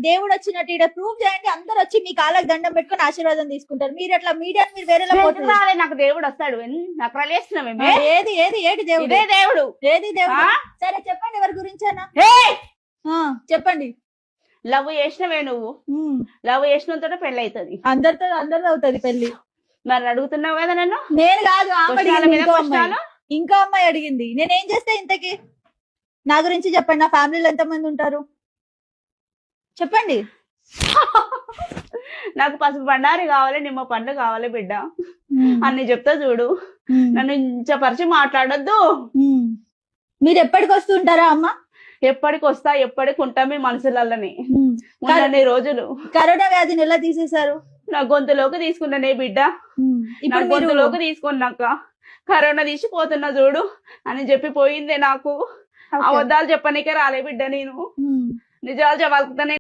దేవుడు వచ్చినట్టు ఇక్కడ ప్రూవ్ చేయండి, అందరు వచ్చి మీ కాళ్ళకి దండం పెట్టుకుని ఆశీర్వాదం తీసుకుంటారు. మీరు అట్లా మీడియా మీరు వేరేలా పోతున్నారు. నాకు దేవుడు వస్తాడు, నాకు రలేస్తున్నాం. ఏది ఏది ఏది దేవుడు? ఇదే దేవుడు. ఏది దేవుడు? సరే చెప్పండి, ఎవరి గురించేనా చెప్పండి. లవ్ చేసినవే నువ్వు, లవ్ చేసినంతో పెళ్లి అవుతుంది, అందరితో అవుతుంది పెళ్లి. మరి అడుగుతున్నావు కదా నన్ను? నేను కాదు, ఇంకో అమ్మాయి అడిగింది. నేనేం చేస్తే ఇంతకి? నా గురించి చెప్పండి. నా ఫ్యామిలీలో ఎంతమంది ఉంటారు చెప్పండి. నాకు పసుపు బండారి కావాలి, నిమ్మ పండ్లు కావాలి బిడ్డ అన్ని చెప్తా చూడు. నన్ను ఇంచపరిచి మాట్లాడొద్దు. మీరు ఎప్పటికి వస్తుంటారా అమ్మ? ఎప్పటికి వస్తా, ఎప్పటికి ఉంటా మీ మనసులలోని ఉన్నన్ని రోజులు. కరోనా వ్యాధిని ఎలా తీసేశారు? నా గొంతులోకి తీసుకున్నానే బిడ్డ, నా గొంతులోకి తీసుకున్నాక కరోనా తీసిపోతున్నా చూడు అని చెప్పి పోయిందే. నాకు అబద్ధాలు చెప్పనీకే రాలే బిడ్డ, నేను నిజాలు చెప్పాలనే